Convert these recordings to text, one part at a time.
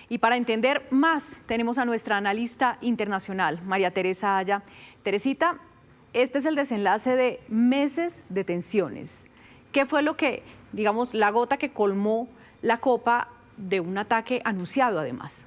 Y para entender más, tenemos a nuestra analista internacional, María Teresa Aya. Teresita, este es el desenlace de meses de tensiones. ¿Qué fue lo que, digamos, la gota que colmó la copa de un ataque anunciado además?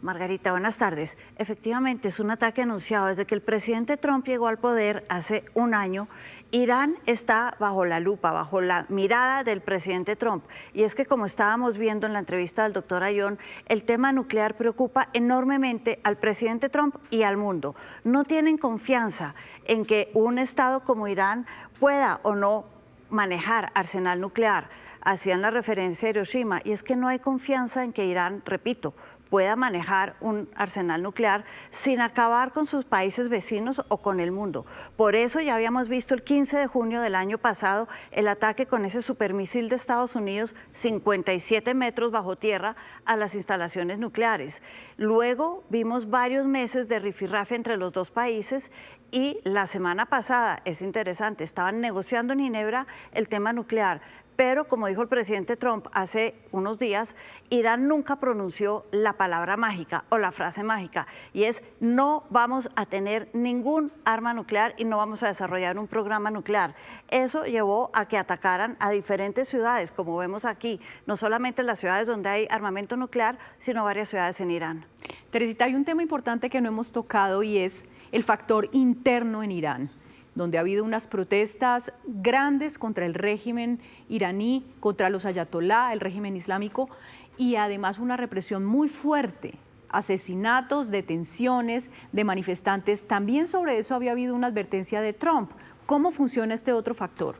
Margarita, buenas tardes. Efectivamente, es un ataque anunciado. Desde que el presidente Trump llegó al poder hace un año, Irán está bajo la lupa, bajo la mirada del presidente Trump. Y es que, como estábamos viendo en la entrevista del doctor Ayón, el tema nuclear preocupa enormemente al presidente Trump y al mundo. No tienen confianza en que un Estado como Irán pueda o no manejar arsenal nuclear. Hacían la referencia a Hiroshima, y es que no hay confianza en que Irán, repito, pueda manejar un arsenal nuclear sin acabar con sus países vecinos o con el mundo. Por eso ya habíamos visto el 15 de junio del año pasado el ataque con ese supermisil de Estados Unidos, 57 metros bajo tierra, a las instalaciones nucleares. Luego vimos varios meses de rifirrafe entre los dos países y la semana pasada, es interesante, estaban negociando en Ginebra el tema nuclear. Pero, como dijo el presidente Trump hace unos días, Irán nunca pronunció la palabra mágica o la frase mágica, y es: no vamos a tener ningún arma nuclear y no vamos a desarrollar un programa nuclear. Eso llevó a que atacaran a diferentes ciudades, como vemos aquí, no solamente las ciudades donde hay armamento nuclear, sino varias ciudades en Irán. Teresita, hay un tema importante que no hemos tocado y es el factor interno en Irán, donde ha habido unas protestas grandes contra el régimen iraní, contra los ayatolá, el régimen islámico, y además una represión muy fuerte, asesinatos, detenciones de manifestantes. También sobre eso había habido una advertencia de Trump. ¿Cómo funciona este otro factor?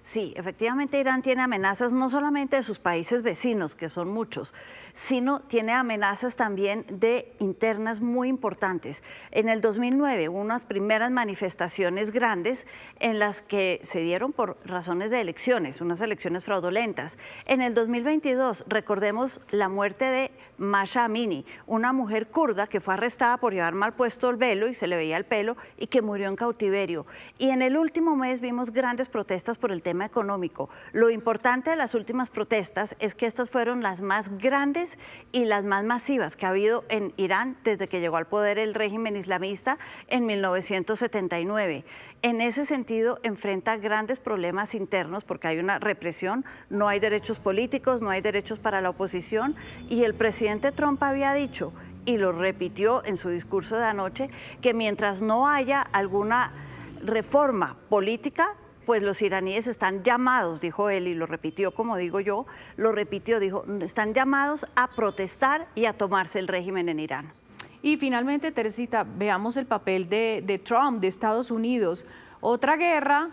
Sí, efectivamente Irán tiene amenazas no solamente de sus países vecinos, que son muchos, sino tiene amenazas también de internas muy importantes. En el 2009 hubo unas primeras manifestaciones grandes en las que se dieron por razones de elecciones, unas elecciones fraudulentas. En el 2022 recordemos la muerte de Masha Amini, una mujer kurda que fue arrestada por llevar mal puesto el velo y se le veía el pelo y que murió en cautiverio. Y en el último mes vimos grandes protestas por el tema económico. Lo importante de las últimas protestas es que estas fueron las más grandes y las más masivas que ha habido en Irán desde que llegó al poder el régimen islamista en 1979. En ese sentido, enfrenta grandes problemas internos porque hay una represión, no hay derechos políticos, no hay derechos para la oposición, y el presidente Trump había dicho, y lo repitió en su discurso de anoche, que mientras no haya alguna reforma política, pues los iraníes están llamados, dijo él, y lo repitió como digo yo, lo repitió, dijo, están llamados a protestar y a tomarse el régimen en Irán. Y finalmente, Teresita, veamos el papel de Trump, de Estados Unidos. Otra guerra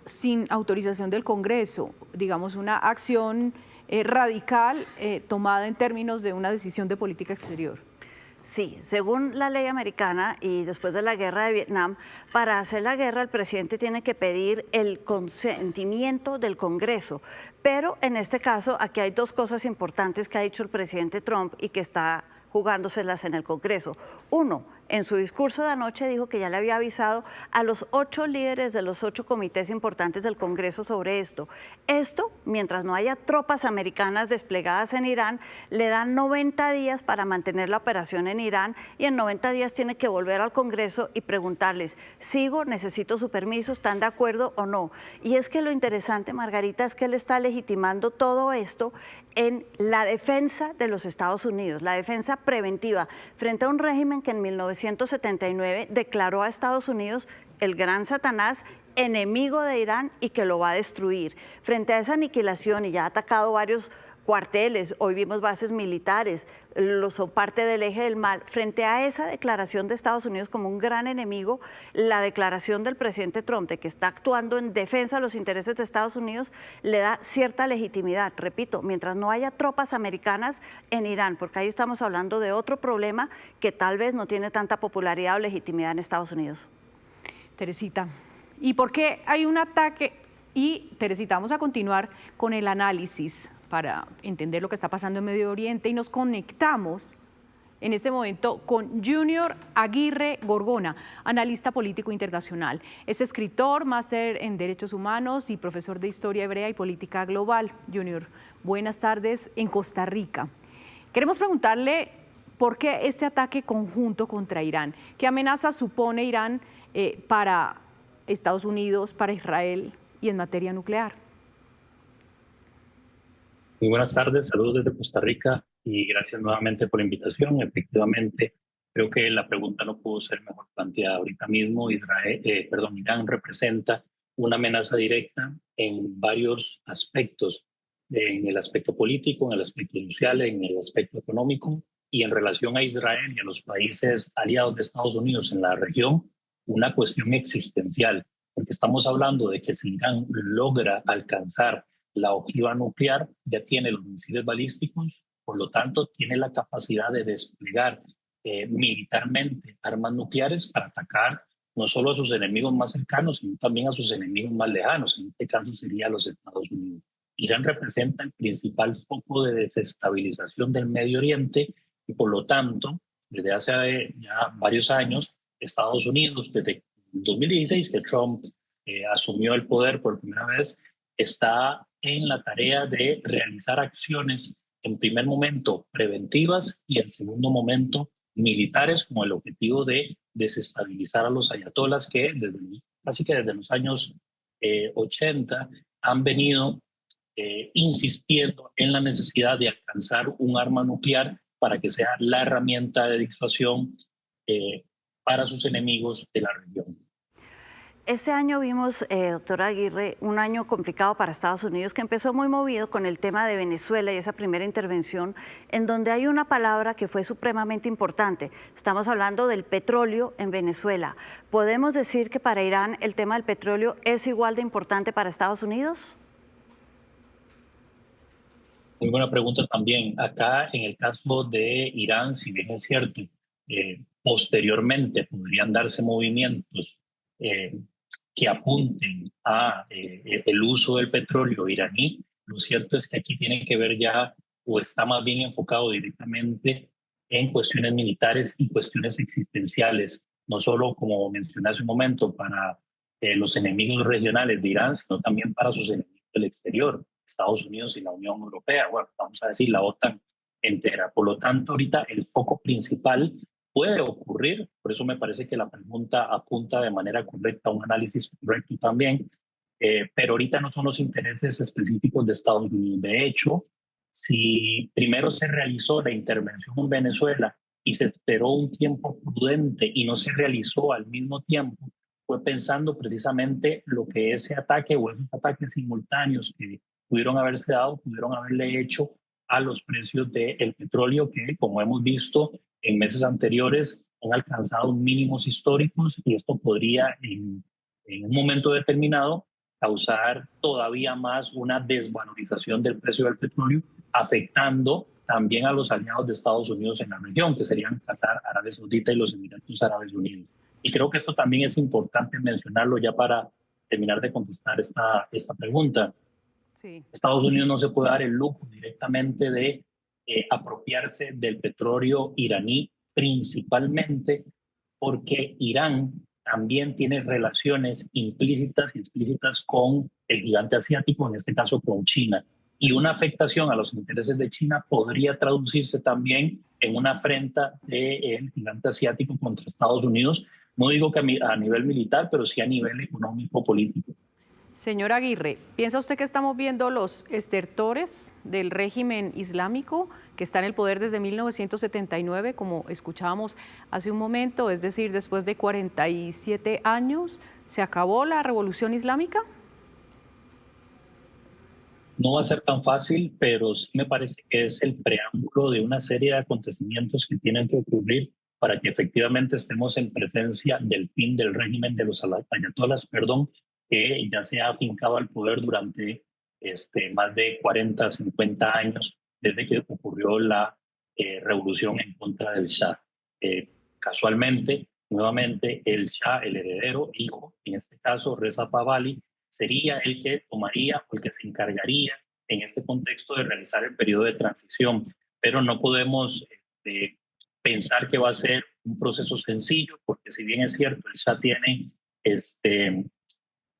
sin autorización del Congreso, digamos una acción radical tomada en términos de una decisión de política exterior. Sí, según la ley americana y después de la guerra de Vietnam, para hacer la guerra el presidente tiene que pedir el consentimiento del Congreso. Pero en este caso, aquí hay dos cosas importantes que ha dicho el presidente Trump y que está jugándoselas en el Congreso. Uno, en su discurso de anoche dijo que ya le había avisado a los 8 líderes de los 8 comités importantes del Congreso sobre esto. Esto, mientras no haya tropas americanas desplegadas en Irán, le dan 90 días para mantener la operación en Irán, y en 90 días tiene que volver al Congreso y preguntarles, ¿sigo? ¿Necesito su permiso? ¿Están de acuerdo o no? Y es que lo interesante, Margarita, es que él está legitimando todo esto en la defensa de los Estados Unidos, la defensa preventiva frente a un régimen que en 1979 declaró a Estados Unidos el gran Satanás, enemigo de Irán y que lo va a destruir. Frente a esa aniquilación, y ya ha atacado varios cuarteles, hoy vimos bases militares, son parte del eje del mal. Frente a esa declaración de Estados Unidos como un gran enemigo, la declaración del presidente Trump de que está actuando en defensa de los intereses de Estados Unidos le da cierta legitimidad, repito, mientras no haya tropas americanas en Irán, porque ahí estamos hablando de otro problema que tal vez no tiene tanta popularidad o legitimidad en Estados Unidos. Teresita, ¿y por qué hay un ataque? Y Teresita, vamos a continuar con el análisis para entender lo que está pasando en Medio Oriente, y nos conectamos en este momento con Junior Aguirre Gorgona, analista político internacional. Es escritor, máster en Derechos Humanos y profesor de Historia Hebrea y Política Global. Junior, buenas tardes en Costa Rica. Queremos preguntarle por qué este ataque conjunto contra Irán. ¿Qué amenaza supone Irán para Estados Unidos, para Israel y en materia nuclear? Muy buenas tardes, saludos desde Costa Rica y gracias nuevamente por la invitación. Efectivamente, creo que la pregunta no pudo ser mejor planteada. Ahorita mismo Irán representa una amenaza directa en varios aspectos, en el aspecto político, en el aspecto social, en el aspecto económico y en relación a Israel y a los países aliados de Estados Unidos en la región, una cuestión existencial, porque estamos hablando de que si Irán logra alcanzar la ojiva nuclear, ya tiene los misiles balísticos, por lo tanto tiene la capacidad de desplegar militarmente armas nucleares para atacar no solo a sus enemigos más cercanos, sino también a sus enemigos más lejanos, en este caso sería los Estados Unidos. Irán representa el principal foco de desestabilización del Medio Oriente y por lo tanto, desde hace ya varios años, Estados Unidos, desde 2016 que Trump asumió el poder por primera vez, está en la tarea de realizar acciones en primer momento preventivas y en segundo momento militares con el objetivo de desestabilizar a los ayatolas que casi que desde los años 80 han venido insistiendo en la necesidad de alcanzar un arma nuclear para que sea la herramienta de disuasión para sus enemigos de la región. Este año vimos, doctora Aguirre, un año complicado para Estados Unidos que empezó muy movido con el tema de Venezuela y esa primera intervención en donde hay una palabra que fue supremamente importante. Estamos hablando del petróleo en Venezuela. ¿Podemos decir que para Irán el tema del petróleo es igual de importante para Estados Unidos? Muy buena pregunta también. Acá, en el caso de Irán, si bien es cierto, posteriormente podrían darse movimientos que apunten a el uso del petróleo iraní, lo cierto es que aquí tiene que ver ya, o está más bien enfocado directamente en cuestiones militares y cuestiones existenciales, no solo, como mencioné hace un momento, para los enemigos regionales de Irán, sino también para sus enemigos del exterior, Estados Unidos y la Unión Europea, bueno, vamos a decir la OTAN entera. Por lo tanto, ahorita el foco principal puede ocurrir, por eso me parece que la pregunta apunta de manera correcta a un análisis correcto también, pero ahorita no son los intereses específicos de Estados Unidos. De hecho, si primero se realizó la intervención en Venezuela y se esperó un tiempo prudente y no se realizó al mismo tiempo, fue pensando precisamente lo que ese ataque o esos ataques simultáneos que pudieron haberse dado, pudieron haberle hecho a los precios del petróleo que, como hemos visto en meses anteriores, han alcanzado mínimos históricos y esto podría en un momento determinado causar todavía más una desvalorización del precio del petróleo, afectando también a los aliados de Estados Unidos en la región, que serían Qatar, Arabia Saudita y los Emiratos Árabes Unidos. Y creo que esto también es importante mencionarlo ya para terminar de contestar esta pregunta. Sí. Estados Unidos no se puede dar el lujo directamente de apropiarse del petróleo iraní, principalmente porque Irán también tiene relaciones implícitas y explícitas con el gigante asiático, en este caso con China. Y una afectación a los intereses de China podría traducirse también en una afrenta del gigante asiático contra Estados Unidos. No digo que a nivel militar, pero sí a nivel económico-político. Señor Aguirre, ¿piensa usted que estamos viendo los estertores del régimen islámico que está en el poder desde 1979, como escuchábamos hace un momento? Es decir, después de 47 años, ¿se acabó la revolución islámica? No va a ser tan fácil, pero sí me parece que es el preámbulo de una serie de acontecimientos que tienen que ocurrir para que efectivamente estemos en presencia del fin del régimen de los ayatolas, que ya se ha afincado al poder durante más de 40, 50 años desde que ocurrió la revolución en contra del Shah. Casualmente, nuevamente, el Shah, el heredero, hijo, en este caso Reza Pahlavi, sería el que tomaría o el que se encargaría en este contexto de realizar el periodo de transición. Pero no podemos pensar que va a ser un proceso sencillo, porque si bien es cierto, el Shah tiene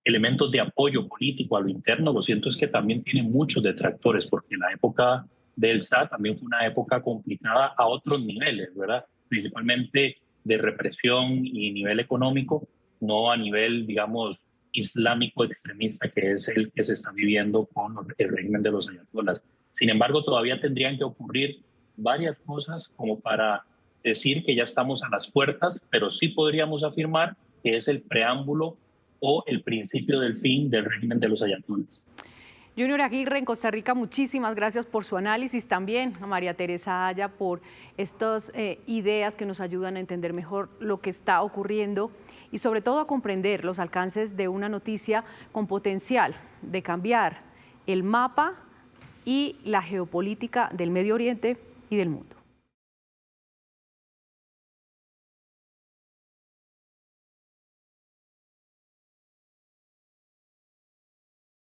elementos de apoyo político a lo interno, lo cierto es que también tiene muchos detractores, porque en la época del Shah también fue una época complicada a otros niveles, ¿verdad? Principalmente de represión y nivel económico, no a nivel, digamos, islámico extremista, que es el que se está viviendo con el régimen de los ayatolás. Sin embargo, todavía tendrían que ocurrir varias cosas como para decir que ya estamos a las puertas, pero sí podríamos afirmar que es el preámbulo o el principio del fin del régimen de los ayatolás. Junior Aguirre, en Costa Rica, muchísimas gracias por su análisis. También a María Teresa Aya por estas ideas que nos ayudan a entender mejor lo que está ocurriendo y sobre todo a comprender los alcances de una noticia con potencial de cambiar el mapa y la geopolítica del Medio Oriente y del mundo.